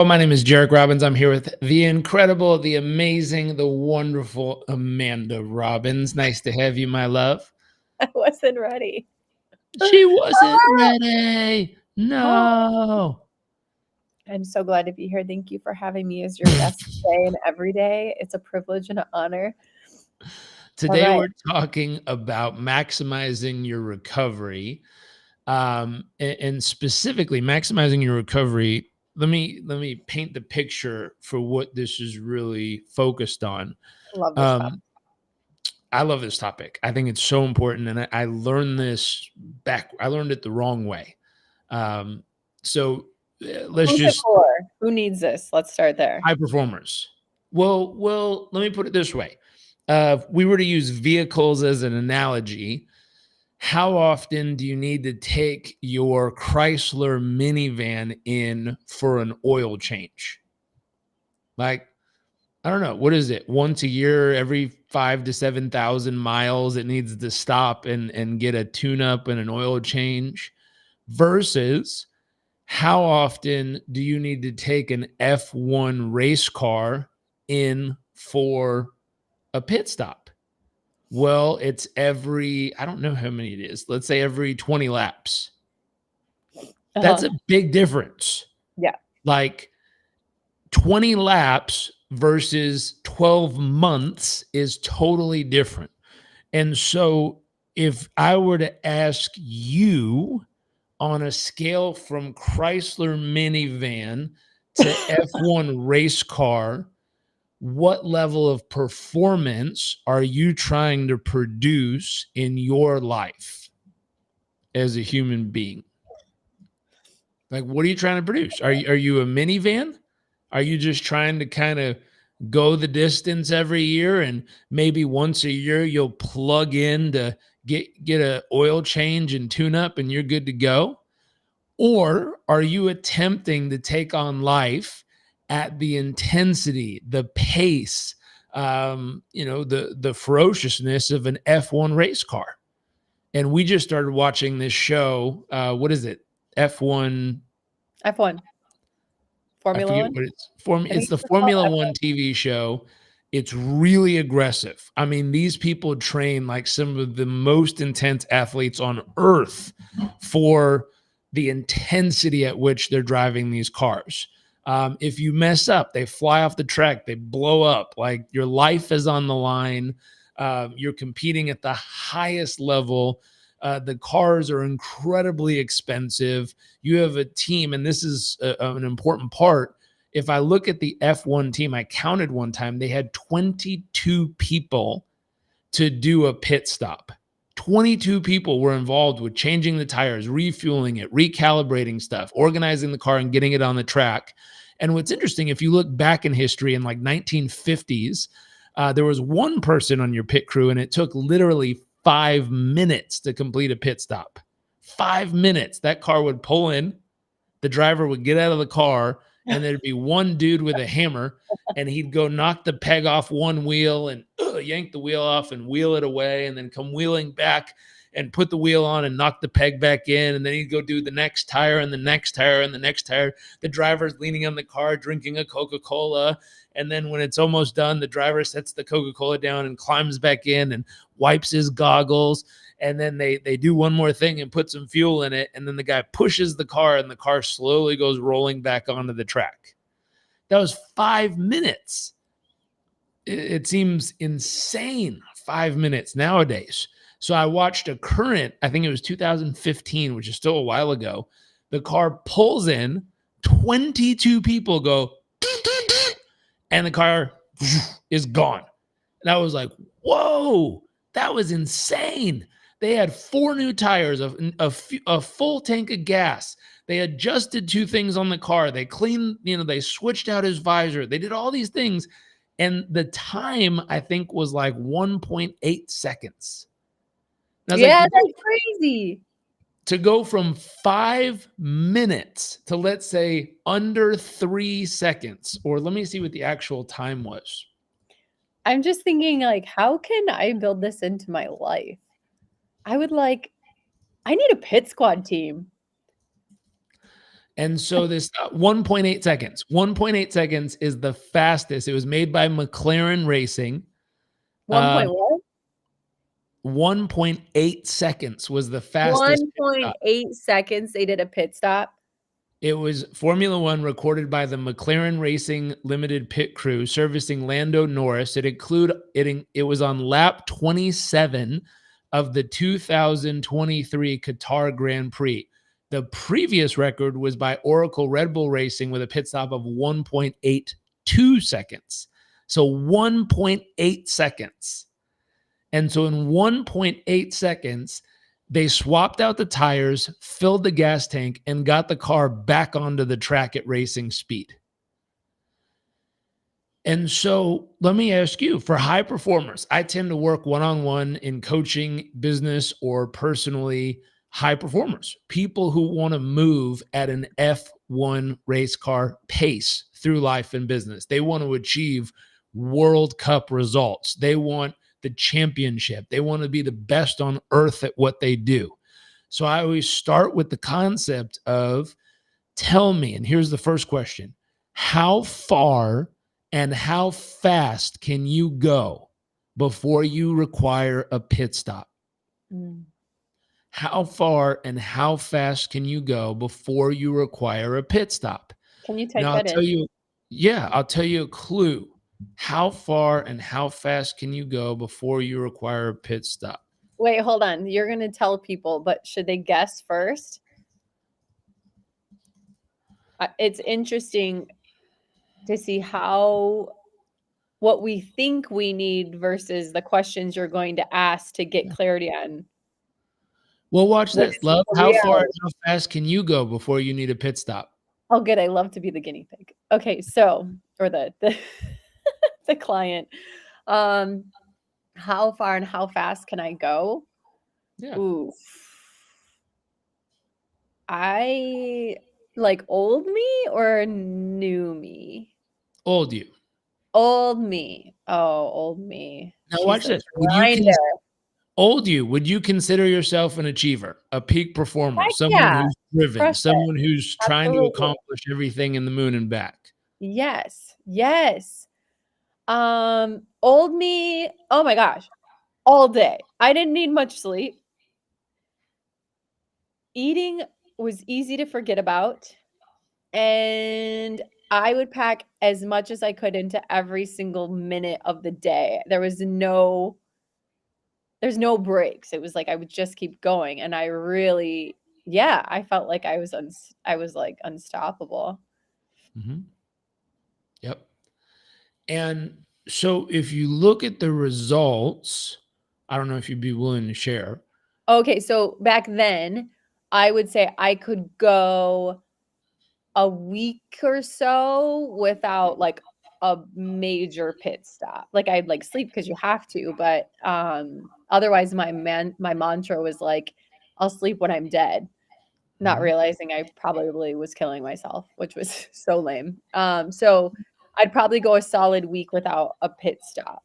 My name is Jarek Robbins. I'm here with the incredible, the amazing, the wonderful Amanda Robbins. Nice to have you, my love. I wasn't ready. She wasn't ready. Oh, No. I'm so glad to be here. Thank you for having me as your guest today and every day. It's a privilege and an honor. All Today right. we're talking about maximizing your recovery, and specifically maximizing your recovery. Let me paint the picture for what this is really focused on. I love this topic. Um, I love this topic. I think it's so important, and I learned this back. I learned it the wrong way. Um, so let's Who's it just for? Who needs this? Let's start there. high performers. Well, let me put it this way. If we were to use vehicles as an analogy, how often do you need to take your Chrysler minivan in for an oil change? Like, I don't know. What is it? Once a year, every 5 to 7,000 miles, it needs to stop and get a tune up and an oil change. Versus, how often do you need to take an F1 race car in for a pit stop? Well, it's every, I don't know how many it is. Let's say every 20 laps. That's Uh-huh. a big difference. Yeah. Like 20 laps versus 12 months is totally different. And so if I were to ask you on a scale from Chrysler minivan to F1 race car, what level of performance are you trying to produce in your life as a human being? Like, what are you trying to produce? Are you a minivan? Are you just trying to kind of go the distance every year, and maybe once a year you'll plug in to get a oil change and tune up and you're good to go? Or are you attempting to take on life at the intensity, the pace, the ferociousness of an F1 race car? And we just started watching this show. What is it? F1. F1. I Formula forget One. what it's. I It's think the it's called Formula F1. One TV show. It's really aggressive. I mean, these people train like some of the most intense athletes on earth for the intensity at which they're driving these cars. If you mess up, they fly off the track, they blow up. Like, your life is on the line. You're competing at the highest level. The cars are incredibly expensive. You have a team, and this is an important part. If I look at the F1 team, I counted one time, they had 22 people to do a pit stop. 22 people were involved with changing the tires, refueling it, recalibrating stuff, organizing the car, and getting it on the track. And what's interesting, if you look back in history in like 1950s, there was one person on your pit crew, and it took literally 5 minutes to complete a pit stop. 5 minutes. That car would pull in, the driver would get out of the car, and there'd be one dude with a hammer, and he'd go knock the peg off one wheel and yank the wheel off and wheel it away, and then come wheeling back and put the wheel on and knock the peg back in. And then he'd go do the next tire and the next tire and the next tire. The driver's leaning on the car drinking a Coca-Cola. And then when it's almost done, the driver sets the Coca-Cola down and climbs back in and wipes his goggles. And then they do one more thing and put some fuel in it. And then the guy pushes the car, and the car slowly goes rolling back onto the track. That was 5 minutes. It seems insane, 5 minutes nowadays. So I watched a current, I think it was 2015, which is still a while ago. The car pulls in, 22 people go, and the car is gone. And I was like, whoa, that was insane. They had 4 new tires, a full tank of gas. They adjusted 2 things on the car. They cleaned, they switched out his visor. They did all these things. And the time, I think, was like 1.8 seconds. And I was like, Yeah, that's crazy. to go from 5 minutes to, let's say, under 3 seconds, or let me see what the actual time was. I'm just thinking, like, how can I build this into my life? I need a pit squad team. And so this 1.8 seconds. 1.8 seconds is the fastest. It was made by McLaren Racing. 1 point what? 1.8 seconds was the fastest pit stop. 1.8 seconds they did a pit stop? It was Formula One recorded by the McLaren Racing Limited Pit Crew servicing Lando Norris. It was on lap 27 of the 2023 Qatar Grand Prix. The previous record was by Oracle Red Bull Racing with a pit stop of 1.82 seconds. So 1.8 seconds. And so in 1.8 seconds, they swapped out the tires, filled the gas tank, and got the car back onto the track at racing speed. And so let me ask you, for high performers, I tend to work one-on-one in coaching, business, or personally high performers, people who want to move at an F1 race car pace through life and business. They want to achieve World Cup results. They want the championship. They want to be the best on earth at what they do. So I always start with the concept of tell me, and here's the first question, how far and how fast can you go before you require a pit stop? How far and how fast can you go before you require a pit stop? Can you type Now, that in? I'll tell you a clue. How far and how fast can you go before you require a pit stop? Wait, hold on. You're going to tell people, but should they guess first? It's interesting to see what we think we need versus the questions you're going to ask to get clarity on. Well, watch what this. is Love, the how far reality. and how fast can you go before you need a pit stop? Oh, good. I love to be the guinea pig. Okay, so, or the the client. How far and how fast can I go? Yeah. Ooh. Like old me or new me? Old you. Old me. Oh, old me. Now She's watch a this. grinder. Would you consider yourself an achiever, a peak performer, Heck someone yeah. who's driven, Crush it. someone who's trying to Absolutely. accomplish everything in the moon and back? Yes. Yes. Old me, oh my gosh, all day. I didn't need much sleep. Eating was easy to forget about, and I would pack as much as I could into every single minute of the day. There's no breaks. It was like I would just keep going, and I really I felt like I was like unstoppable. Mhm. Yep. And so if you look at the results, I don't know if you'd be willing to share. Okay, so back then, I would say I could go a week or so without, like, a major pit stop. Like, I'd, like, sleep because you have to, but, otherwise, my mantra was, like, "I'll sleep when I'm dead," not Mhm. realizing I probably was killing myself, which was so lame. So I'd probably go a solid week without a pit stop.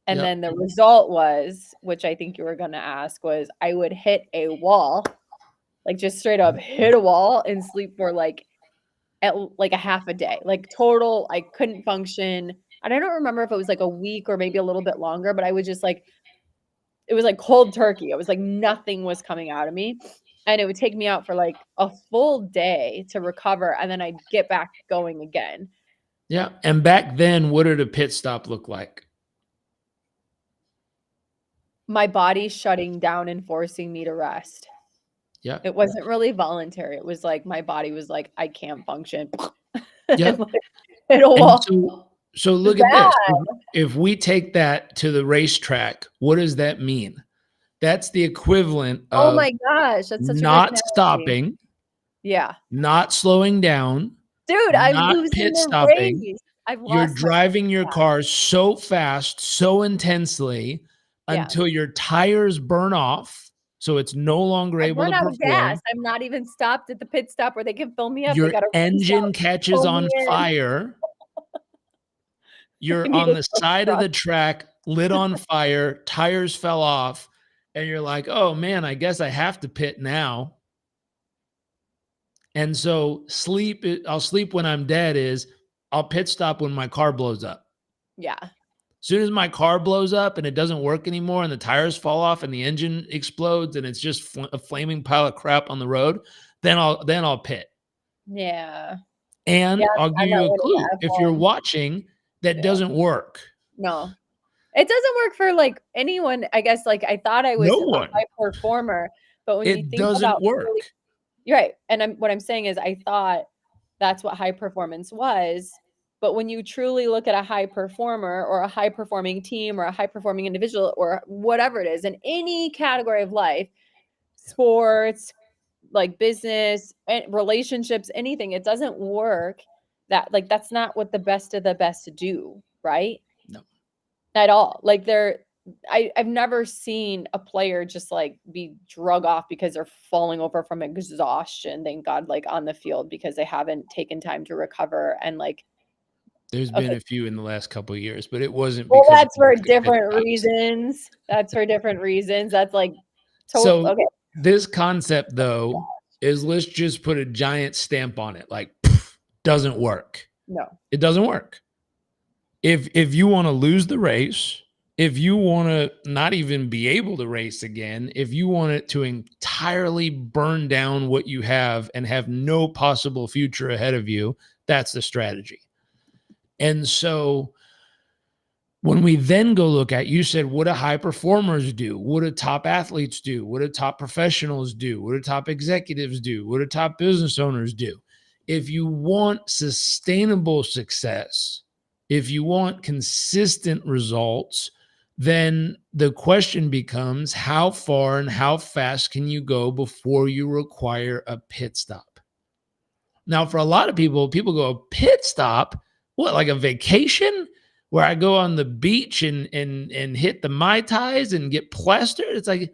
And Yep. then the result was, which I think you were gonna ask, was I would hit a wall, like, just straight up hit a wall and sleep for, like, like, a half a day. Like, total I couldn't function, and I don't remember if it was, like, a week or maybe a little bit longer, but I was just, like it was like cold turkey. It was like nothing was coming out of me, and it would take me out for, like, a full day to recover, and then I'd get back going again. Yeah. And back then, what did a pit stop look like? My body shutting down and forcing me to rest. Yeah. It wasn't really voluntary. It was like my body was like, "I can't function." Yeah. And, like, hit a And wall. so It was look at this. bad. If we take that to the racetrack, what does that mean? That's the equivalent Oh of my gosh, that's such a great not analogy. stopping, Yeah. not slowing down, Dude, I'm not losing pit the stopping. race. I've You're lost my driving your car so fast, so intensely Yes. until your tires burn off, so it's no longer I able run to out of gas. perform. I'm not even stopped at the pit stop where they can fill me up. They Your gotta race out, engine catches pull me on in. fire. I You're need on a the tow side of truck. the track, lit on fire, tires fell off, and you're like, "Oh, man, I guess I have to pit now." And so I'll sleep when I'm dead is I'll pit stop when my car blows up. Yeah. As soon as my car blows up and it doesn't work anymore and the tires fall off and the engine explodes and it's just a flaming pile of crap on the road, then I'll pit. Yeah. Yeah, And I'll I'm give not you a one of clue. the If you're F1. watching, that Yeah. doesn't work. No. It doesn't work for, like, anyone, I guess, like, I thought I was No a one. high performer, but when you It think about doesn't really work. you're right, and what I'm saying is I thought that's what high performance was, but when you truly look at a high performer or a high performing team or a high performing individual or whatever it is in any category of life, sports, like business, relationships, anything, it doesn't work that like, that's not what the best of the best do, right? No. At all. Like, I've never seen a player just, like, be drug off because they're falling over from exhaustion, thank God, like, on the field because they haven't taken time to recover and, like, There's been okay, a few in the last couple of years, but it wasn't well, because of that's for horrific pit different stops. reasons. That's for different reasons. That's, like, So okay. this concept though is let's just put a giant stamp on it. Like doesn't work. No. It doesn't work. If you want to lose the race, if you want to not even be able to race again, if you want it to entirely burn down what you have and have no possible future ahead of you, that's the strategy. And so when we then go look at, you said, what do high performers do? What do top athletes do? What do top professionals do? What do top executives do? What do top business owners do? If you want sustainable success, if you want consistent results, then the question becomes how far and how fast can you go before you require a pit stop? Now, for a lot of people go, a pit stop, what, like a vacation where I go on the beach and hit the Mai Tais and get plastered? It's like,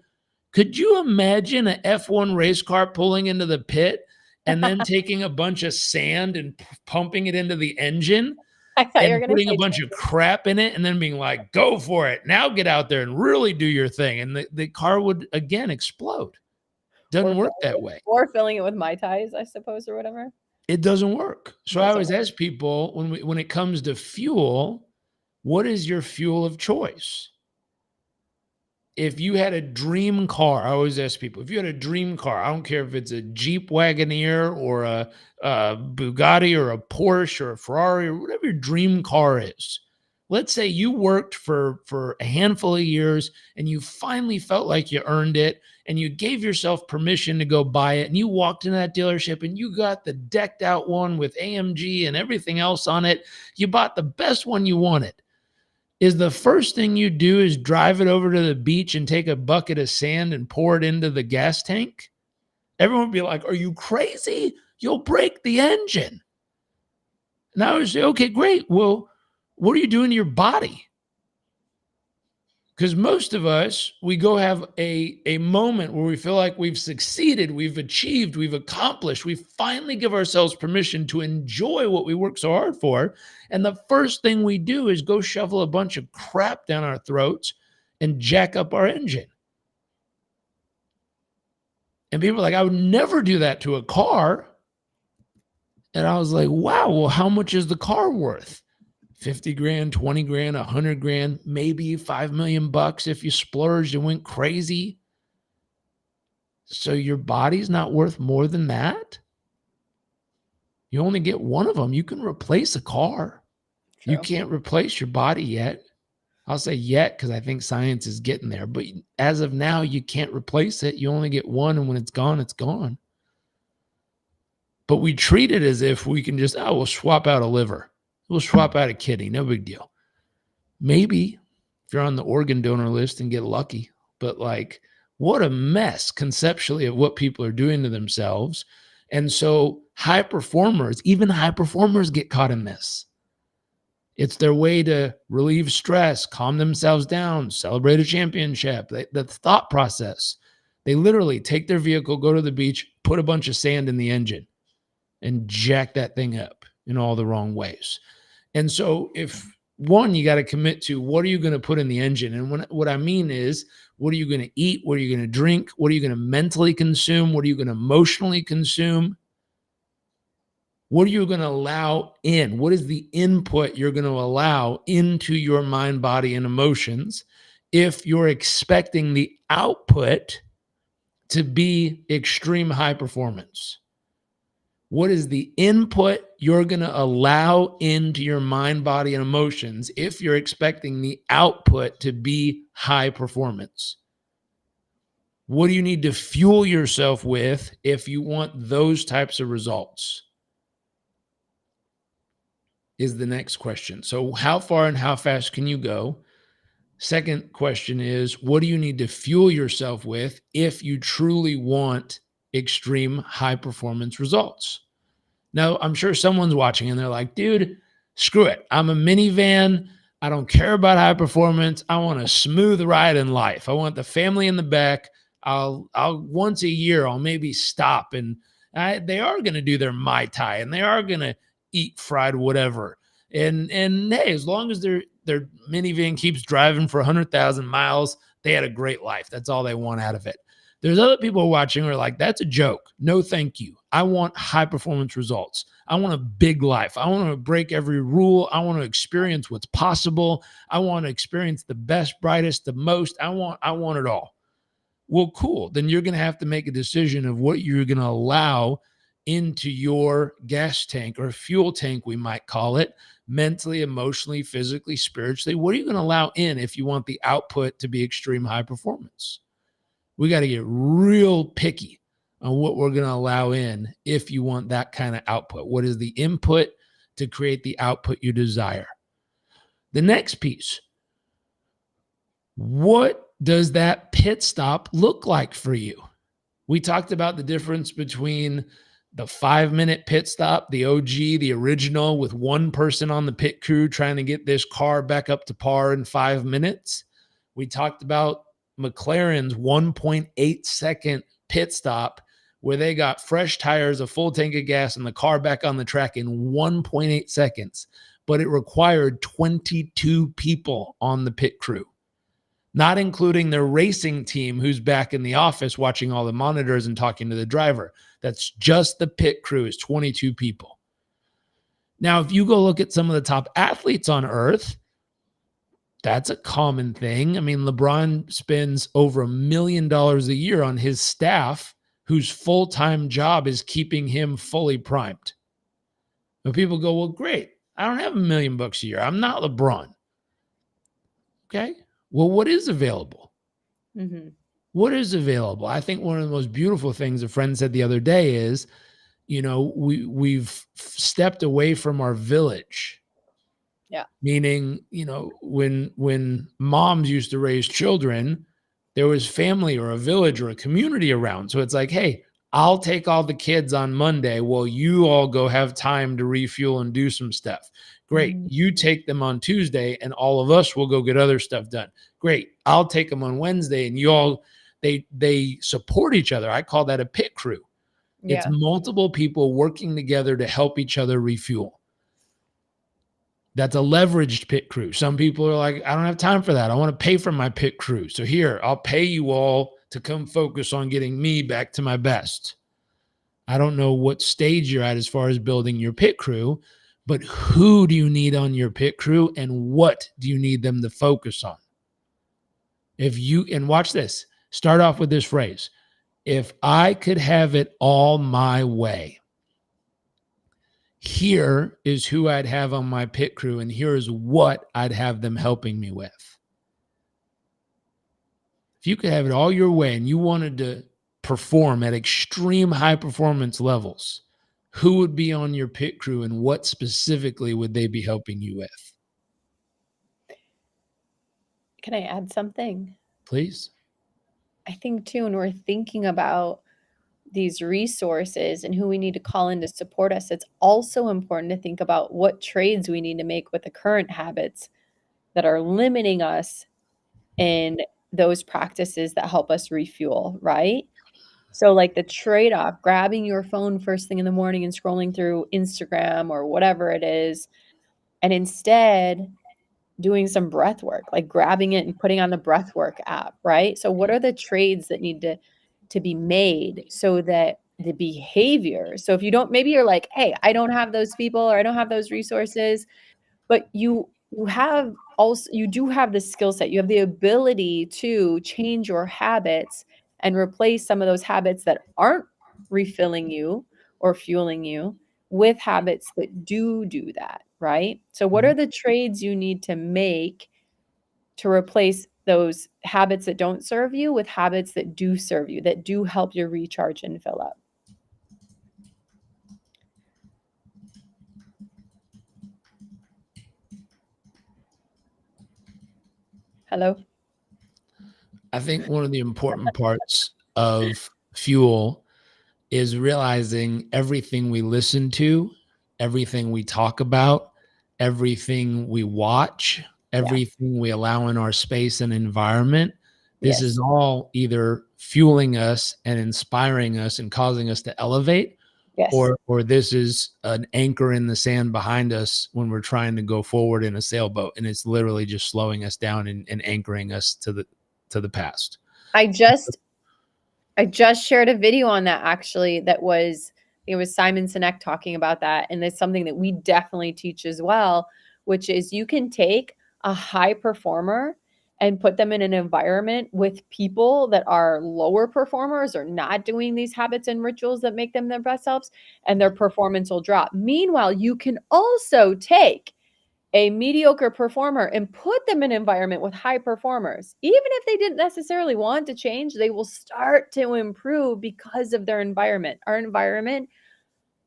could you imagine an F1 race car pulling into the pit and then taking a bunch of sand and pumping it into the engine I thought you were and gonna putting a say bunch of crap in it and then being like, go for it. Now get out there and really do your thing. And the car would again explode. Doesn't work that way. or filling it with Mai Tais, I suppose, or whatever. It doesn't work. So I Doesn't always work. ask people when it comes to fuel, what is your fuel of choice? If you had a dream car, I always ask people, if you had a dream car, I don't care if it's a Jeep Wagoneer or a Bugatti or a Porsche or a Ferrari or whatever your dream car is. Let's say you worked for a handful of years and you finally felt like you earned it and you gave yourself permission to go buy it and you walked in that dealership and you got the decked out one with AMG and everything else on it. You bought the best one you wanted. Is the first thing you do is drive it over to the beach and take a bucket of sand and pour it into the gas tank? Everyone would be like, are you crazy? You'll break the engine. And I would say, okay, great. Well, what are you doing to your body? Because most of us, we go have a moment where we feel like we've succeeded, we've achieved, we've accomplished. We finally give ourselves permission to enjoy what we work so hard for. And the first thing we do is go shovel a bunch of crap down our throats and jack up our engine. And people are like, I would never do that to a car. And I was like, wow, well, how much is the car worth? 50 grand, 20 grand, 100 grand, maybe 5 million bucks if you splurged and went crazy. So your body's not worth more than that? You only get one of them. You can replace a car. True. You can't replace your body yet. I'll say yet because I think science is getting there. But as of now, you can't replace it. You only get one, and when it's gone, it's gone. But we treat it as if we can just, we'll swap out a liver. We'll swap out a kidney. No big deal. Maybe if you're on the organ donor list and get lucky. But like, what a mess conceptually of what people are doing to themselves. And so high performers, even high performers get caught in this. It's their way to relieve stress, calm themselves down, celebrate a championship. The thought process. They literally take their vehicle, go to the beach, put a bunch of sand in the engine and jack that thing up in all the wrong ways. And so if one, you got to commit to what are you going to put in the engine? And what I mean is, what are you going to eat? What are you going to drink? What are you going to mentally consume? What are you going to emotionally consume? What are you going to allow in? What is the input you're going to allow into your mind, body, and emotions if you're expecting the output to be extreme high performance? What is the input you're going to allow into your mind, body, and emotions if you're expecting the output to be high performance? What do you need to fuel yourself with if you want those types of results? Is the next question. So, how far and how fast can you go? Second question is, what do you need to fuel yourself with if you truly want extreme high performance results? Now, I'm sure someone's watching and they're like, dude, screw it. I'm a minivan. I don't care about high performance. I want a smooth ride in life. I want the family in the back. I'll once a year, I'll maybe stop and they are going to do their Mai Tai and they are going to eat fried whatever. And hey, as long as their minivan keeps driving for 100,000 miles, they had a great life. That's all they want out of it. There's other people watching who are like, that's a joke. No, thank you. I want high performance results. I want a big life. I want to break every rule. I want to experience what's possible. I want to experience the best, brightest, the most. I want it all. Well, cool. Then you're going to have to make a decision of what you're going to allow into your gas tank or fuel tank, we might call it, mentally, emotionally, physically, spiritually. What are you going to allow in if you want the output to be extreme high performance? We got to get real picky on what we're going to allow in if you want that kind of output. What is the input to create the output you desire? The next piece, what does that pit stop look like for you? We talked about the difference between the 5-minute pit stop, the OG, the original, with one person on the pit crew trying to get this car back up to par in 5 minutes. We talked about McLaren's 1.8-second pit stop where they got fresh tires, a full tank of gas, and the car back on the track in 1.8 seconds. But it required 22 people on the pit crew, not including their racing team who's back in the office watching all the monitors and talking to the driver. That's just the pit crew is 22 people. Now, if you go look at some of the top athletes on earth, that's a common thing. I mean, LeBron spends over $1 million a year on his staff whose full-time job is keeping him fully primed. But people go, well, great. I don't have $1 million a year. I'm not LeBron. Okay. Well, what is available? Mm-hmm. What is available? I think one of the most beautiful things a friend said the other day is, we've stepped away from our village. Yeah. Meaning, when moms used to raise children, there was family or a village or a community around. So it's like, hey, I'll take all the kids on Monday while you all go have time to refuel and do some stuff. Great. You take them on Tuesday and all of us will go get other stuff done. Great. I'll take them on Wednesday and you all, they support each other. I call that a pit crew. Yeah. It's multiple people working together to help each other refuel. That's a leveraged pit crew. Some people are like, I don't have time for that. I want to pay for my pit crew. So here, I'll pay you all to come focus on getting me back to my best. I don't know what stage you're at as far as building your pit crew, but who do you need on your pit crew and what do you need them to focus on? And watch this, start off with this phrase. If I could have it all my way, here is who I'd have on my pit crew, and here's what I'd have them helping me with. If you could have it all your way and you wanted to perform at extreme high performance levels, who would be on your pit crew and what specifically would they be helping you with? Can I add something? Please. I think too, when we're thinking about these resources and who we need to call in to support us, it's also important to think about what trades we need to make with the current habits that are limiting us in those practices that help us refuel, right? So like the trade-off, grabbing your phone first thing in the morning and scrolling through Instagram or whatever it is, and instead doing some breath work, like grabbing it and putting on the breath work app, right? So what are the trades that need to be made so that the behavior. So if you don't, maybe you're like, hey, I don't have those people or I don't have those resources, but you have also, you do have the skill set. You have the ability to change your habits and replace some of those habits that aren't refilling you or fueling you with habits that do that, right? So what are Mhm. the trades you need to make to replace those habits that don't serve you with habits that do serve you, that do help you recharge and fill up? Hello? I think one of the important parts of fuel is realizing everything we listen to, everything we talk about, everything we watch, Yeah. everything we allow in our space and environment. This is Yes. all either fueling us and inspiring us and causing us to elevate, Yes. or this is an anchor in the sand behind us when we're trying to go forward in a sailboat, and it's literally just slowing us down and anchoring us to the past. I just I just shared a video on that actually that was, it was Simon Sinek talking about that, and it's something that we definitely teach as well, which is you can take a high performer and put them in an environment with people that are lower performers or not doing these habits and rituals that make them their best selves, and their performance will drop. Meanwhile, you can also take a mediocre performer and put them in an environment with high performers. Even if they didn't necessarily want to change, they will start to improve because of their environment. Our environment,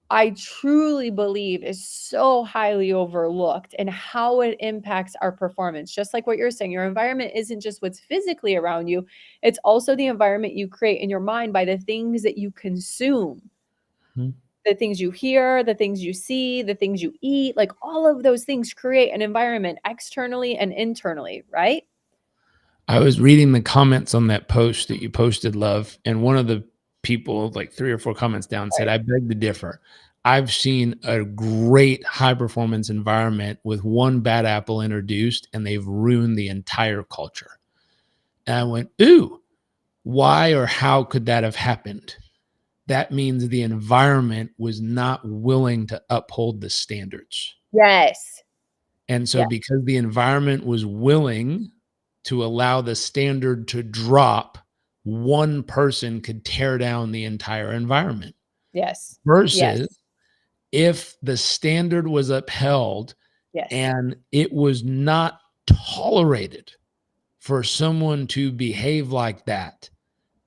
I truly believe, is so highly overlooked and how it impacts our performance. Just like what you're saying, your environment isn't just what's physically around you, it's also the environment you create in your mind by the things that you consume, Mhm. the things you hear, the things you see, the things you eat, like all of those things create an environment externally and internally, right? I was reading the comments on that post that you posted, love, and one of the people, like 3 or 4 comments down, said, Right. "I beg to differ. I've seen a great high performance environment with one bad apple introduced, and they've ruined the entire culture." And I went, "Ooh, why or how could that have happened?" That means the environment was not willing to uphold the standards. Yes. And so Yeah. because the environment was willing to allow the standard to drop, one person could tear down the entire environment. Yes. Versus Yes. if the standard was upheld Yes. and it was not tolerated for someone to behave like that,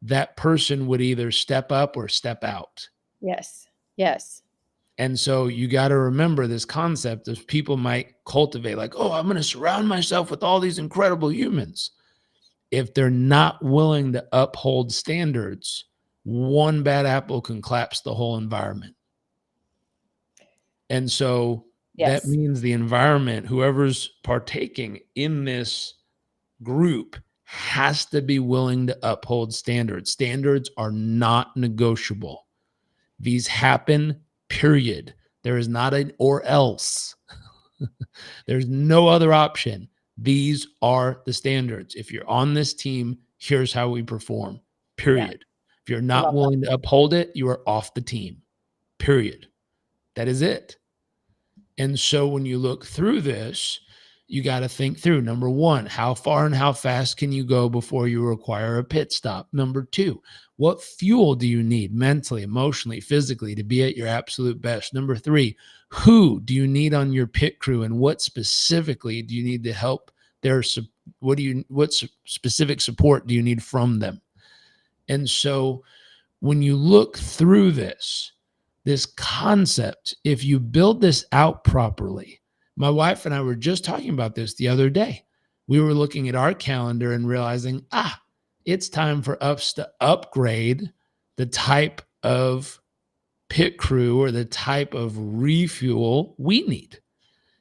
that person would either step up or step out. Yes. Yes. And so you got to remember this concept of people might cultivate, like, oh, I'm going to surround myself with all these incredible humans. If they're not willing to uphold standards, one bad apple can collapse the whole environment. And so that Yes. means the environment, whoever's partaking in this group, has to be willing to uphold standards. Standards are not negotiable. These happen, period. There is not an or else. There's no other option. These are the standards. If you're on this team, here's how we perform, Yeah. period. If you're I not love that. willing to uphold it, you are off the team, period. That is it. And so when you look through this, you got to think through number one, how far and how fast can you go before you require a pit stop? Number two, what fuel do you need mentally, emotionally, physically to be at your absolute best? Number three, who do you need on your pit crew and what specifically do you need to help their, what specific support do you need from them? And so when you look through this concept, if you build this out properly, my wife and I were just talking about this the other day. We were looking at our calendar and realizing, it's time for us to upgrade the type of pit crew or the type of refuel we need.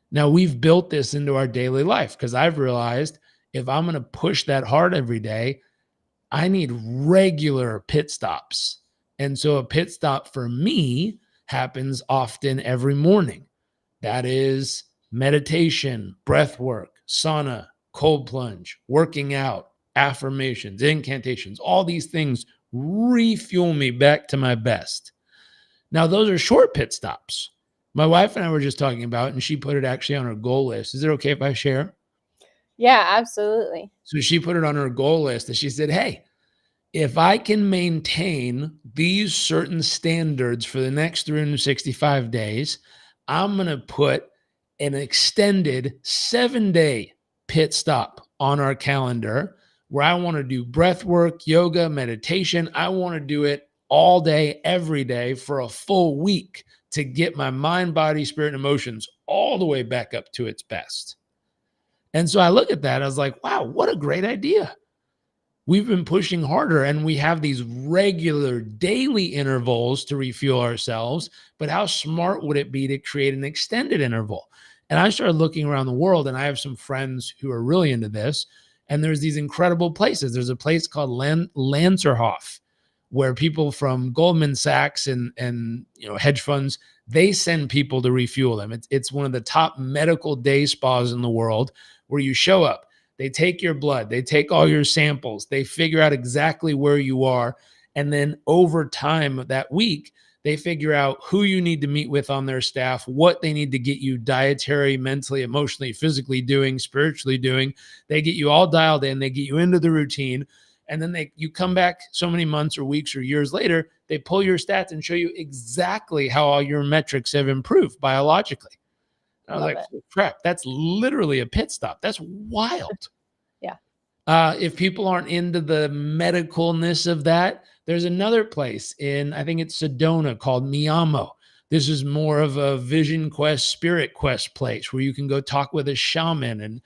Now, we've built this into our daily life because I've realized if I'm going to push that hard every day, I need regular pit stops. And so a pit stop for me happens often every morning. That is meditation, breath work, sauna, cold plunge, working out, affirmations, incantations, all these things refuel me back to my best. Now, those are short pit stops. My wife and I were just talking about, and she put it actually on her goal list. Is it okay if I share? Yeah, absolutely. So she put it on her goal list and she said, hey, if I can maintain these certain standards for the next 365 days, I'm going to put an extended 7-day pit stop on our calendar where I want to do breath work, yoga, meditation. I want to do it all day, every day for a full week to get my mind, body, spirit, and emotions all the way back up to its best. And so I look at that, I was like, wow, what a great idea. We've been pushing harder and we have these regular daily intervals to refuel ourselves. But how smart would it be to create an extended interval? And I started looking around the world, and I have some friends who are really into this. And there's these incredible places. There's a place called Lanzerhof, where people from Goldman Sachs and hedge funds, they send people to refuel them. It's one of the top medical day spas in the world, where you show up. They take your blood, they take all your samples, they figure out exactly where you are. And then over time that week, they figure out who you need to meet with on their staff, what they need to get you dietary, mentally, emotionally, physically doing, spiritually doing. They get you all dialed in, they get you into the routine. And then you come back so many months or weeks or years later, they pull your stats and show you exactly how all your metrics have improved biologically. I was Love like, it. crap, that's literally a pit stop. That's wild. Yeah. If people aren't into the medicalness of that, there's another place in, I think it's Sedona, called Miyamo. This is more of a vision quest, spirit quest place where you can go talk with a shaman and,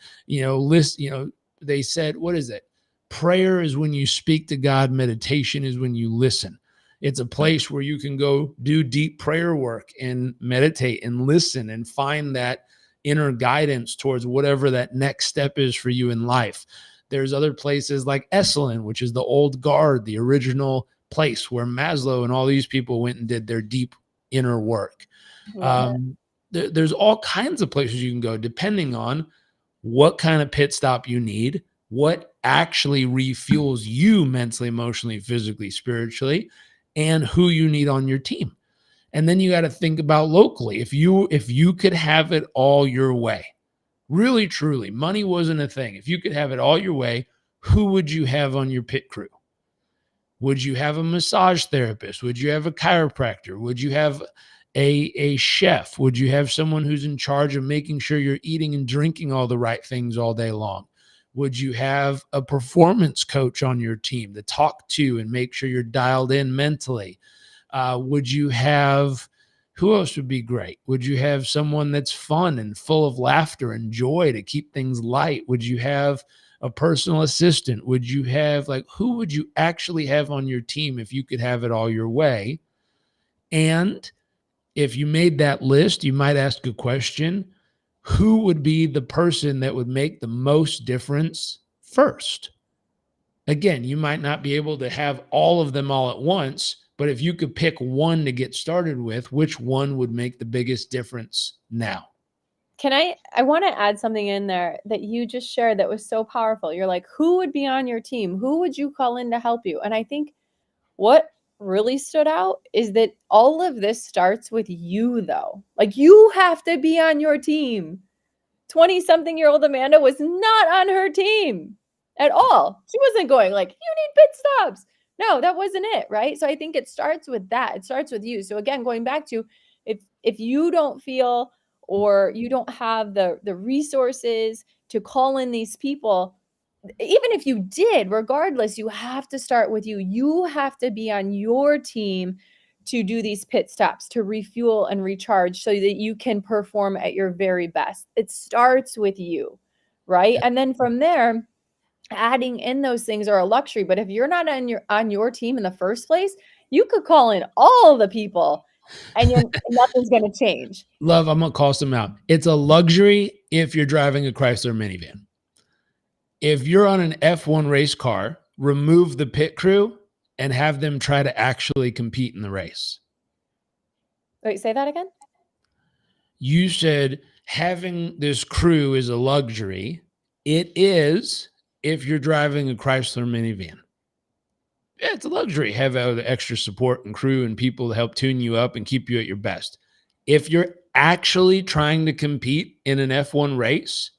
they said, what is it? Prayer is when you speak to God. Meditation is when you listen. It's a place where you can go do deep prayer work and meditate and listen and find that inner guidance towards whatever that next step is for you in life. There's other places like Esalen, which is the old guard, the original place where Maslow and all these people went and did their deep inner work. There's all kinds of places you can go depending on what kind of pit stop you need, what actually refuels you mentally, emotionally, physically, spiritually, and who you need on your team. And then you got to think about locally. If you could have it all your way, really, truly, money wasn't a thing. If you could have it all your way, who would you have on your pit crew? Would you have a massage therapist? Would you have a chiropractor? Would you have a chef? Would you have someone who's in charge of making sure you're eating and drinking all the right things all day long? Would you have a performance coach on your team to talk to and make sure you're dialed in mentally? Would you have, who else would be great? Would you have someone that's fun and full of laughter and joy to keep things light? Would you have a personal assistant? Would you have, who would you actually have on your team if you could have it all your way? And if you made that list, you might ask a question: who would be the person that would make the most difference first? Again, you might not be able to have all of them all at once, but if you could pick one to get started with, which one would make the biggest difference now? I want to add something in there that you just shared that was so powerful. You're like, who would be on your team? Who would you call in to help you? And I think what really stood out is that all of this starts with you, though. Like, you have to be on your team. 20-something-year-old Amanda was not on her team at all. She wasn't going like, you need pit stops. No, that wasn't it, right? So I think it starts with that. It starts with you. So again, going back to, if you don't feel, or you don't have the resources to call in these people, even if you did, regardless, you have to start with you. You have to be on your team to do these pit stops, to refuel and recharge so that you can perform at your very best. It starts with you, right? And then from there, adding in those things are a luxury. But if you're not on your team in the first place, you could call in all the people and nothing's going to change. Love, I'm going to call some out. It's a luxury if you're driving a Chrysler minivan. If you're on an F1 race car, remove the pit crew and have them try to actually compete in the race. Wait, say that again? You said having this crew is a luxury. It is if you're driving a Chrysler minivan. Yeah, it's a luxury. Have all the extra support and crew and people to help tune you up and keep you at your best. If you're actually trying to compete in an F1 race,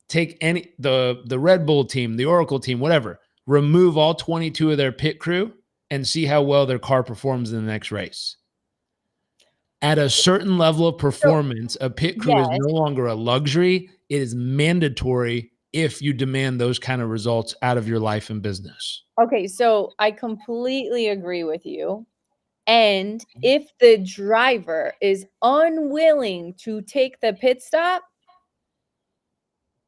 take any the Red Bull team, the Oracle team, whatever, remove all 22 of their pit crew and see how well their car performs in the next race. At a certain level of So performance, a pit crew is yes. no longer a luxury. It is mandatory if you demand those kind of results out of your life and business. Okay, so I completely agree with you. And if the driver is unwilling to take the pit stop,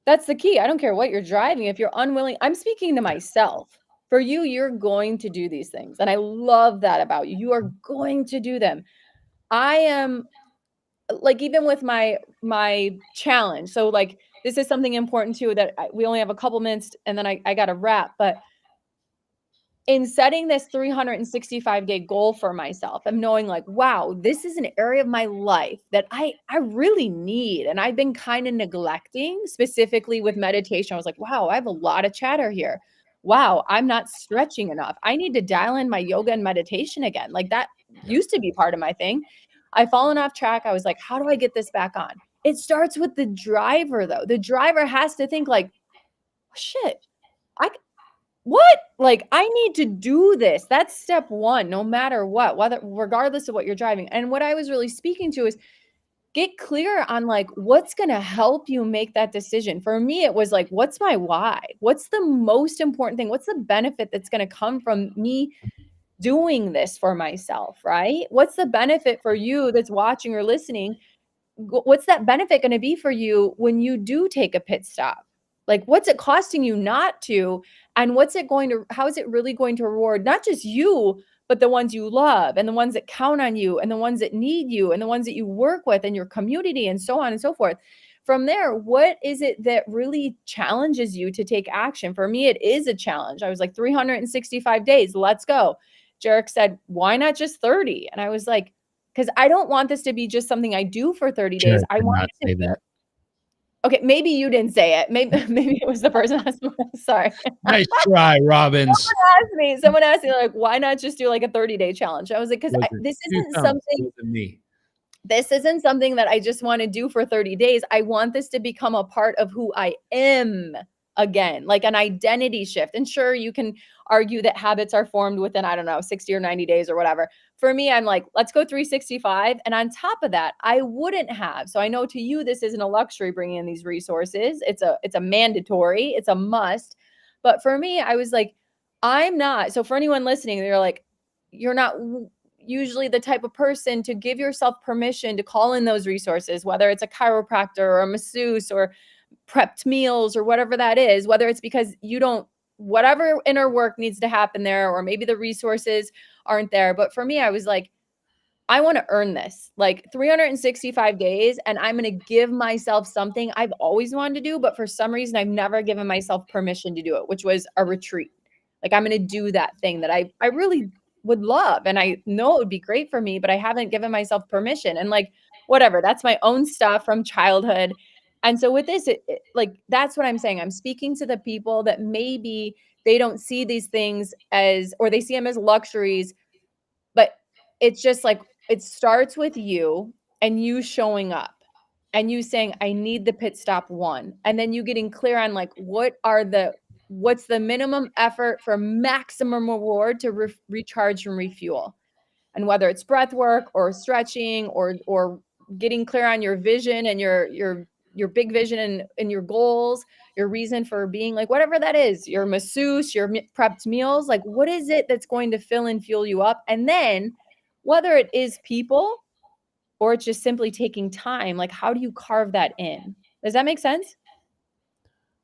that's the key. I don't care what you're driving. If you're unwilling, I'm speaking to myself. For you, you're going to do these things. And I love that about you. You are going to do them. I am like even with my challenge. So like this is something important too that we only have a couple minutes and then I got to wrap, but in setting this 365-day goal for myself, I'm knowing like, wow, this is an area of my life that I really need and I've been kind of neglecting, specifically with meditation. I was like, wow, I have a lot of chatter here. Wow, I'm not stretching enough. I need to dial in my yoga and meditation again. Like that Yep. used to be part of my thing. I've fallen off track. I was like, how do I get this back on? It starts with the driver though. The driver has to think like, shit, I what? Like, I need to do this. That's step 1, no matter what, whether regardless of what you're driving. And what I was really speaking to is get clear on like what's going to help you make that decision. For me, it was like, what's my why? What's the most important thing? What's the benefit that's going to come from me doing this for myself, right? What's the benefit for you that's watching or listening? What's that benefit going to be for you when you do take a pit stop? Like, what's it costing you not to? And how is it really going to reward not just you, but the ones you love and the ones that count on you and the ones that need you and the ones that you work with and your community and so on and so forth. From there, what is it that really challenges you to take action? For me, it is a challenge. I was like 365 days, let's go. Jarek said, why not just 30? And I was like, because I don't want this to be just something I do for 30 days. Jared I did want not it to say be that. okay, maybe you didn't say it. Maybe it was the person sorry. Nice try, Robbins. Someone asked me, like, why not just do like a 30-day challenge? I was like, because Wasn't this two isn't thumbs, something wasn't me. this isn't something that I just want to do for 30 days. I want this to become a part of who I am again, like an identity shift. And sure, you can argue that habits are formed within, I don't know, 60 or 90 days or whatever. For me, I'm like, let's go 365. And on top of that, I wouldn't have. So I know to you, this isn't a luxury bringing in these resources. It's a mandatory, it's a must. But for me, I was like, I'm not. So for anyone listening, they're like, you're not usually the type of person to give yourself permission to call in those resources, whether it's a chiropractor or a masseuse or prepped meals or whatever that is, whether it's because you don't, whatever inner work needs to happen there, or maybe the resources aren't there. But for me, I was like, I want to earn this like 365 days, and I'm going to give myself something I've always wanted to do. But for some reason, I've never given myself permission to do it, which was a retreat. Like I'm going to do that thing that I really would love. And I know it would be great for me, but I haven't given myself permission. And like, whatever, that's my own stuff from childhood. And so with this, like, that's what I'm saying. I'm speaking to the people that maybe they don't see these things as, or they see them as luxuries, but it's just like, it starts with you and you showing up and you saying, I need the pit stop 1. And then you getting clear on like, what's the minimum effort for maximum reward to recharge and refuel. And whether it's breath work or stretching or getting clear on your vision and your big vision and your goals, your reason for being, like whatever that is, your masseuse, your prepped meals, like what is it that's going to fill and fuel you up? And then whether it is people or it's just simply taking time, like how do you carve that in? Does that make sense?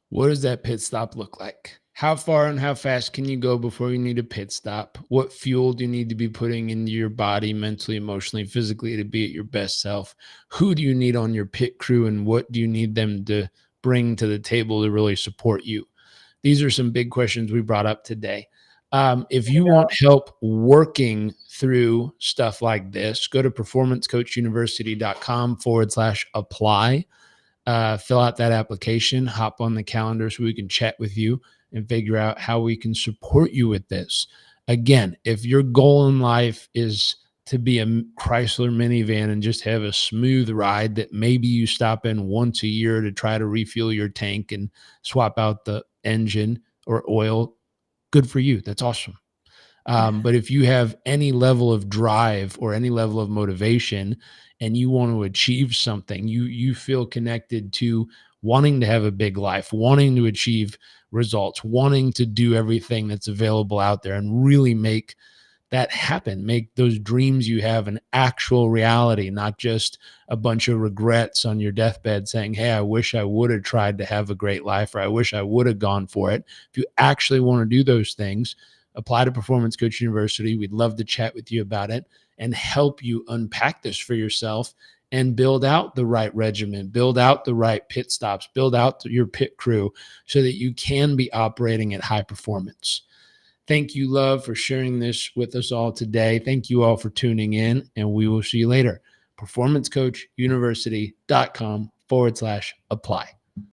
What does that pit stop look like? How far and how fast can you go before you need a pit stop? What fuel do you need to be putting into your body mentally, emotionally, physically to be at your best self? Who do you need on your pit crew and what do you need them to bring to the table to really support you? These are some big questions we brought up today. If you want help working through stuff like this, go to performancecoachuniversity.com/apply. Fill out that application, hop on the calendar so we can chat with you and figure out how we can support you with this. Again, if your goal in life is to be a Chrysler minivan and just have a smooth ride that maybe you stop in once a year to try to refuel your tank and swap out the engine or oil, good for you. That's awesome. But if you have any level of drive or any level of motivation and you want to achieve something, you feel connected to wanting to have a big life, wanting to achieve results, wanting to do everything that's available out there and really make that happen, make those dreams you have an actual reality, not just a bunch of regrets on your deathbed saying, hey, I wish I would have tried to have a great life, or I wish I would have gone for it. If you actually want to do those things, apply to Performance Coach University. We'd love to chat with you about it and help you unpack this for yourself and build out the right regimen, build out the right pit stops, build out your pit crew so that you can be operating at high performance. Thank you, love, for sharing this with us all today. Thank you all for tuning in, and we will see you later. PerformanceCoachUniversity.com/apply.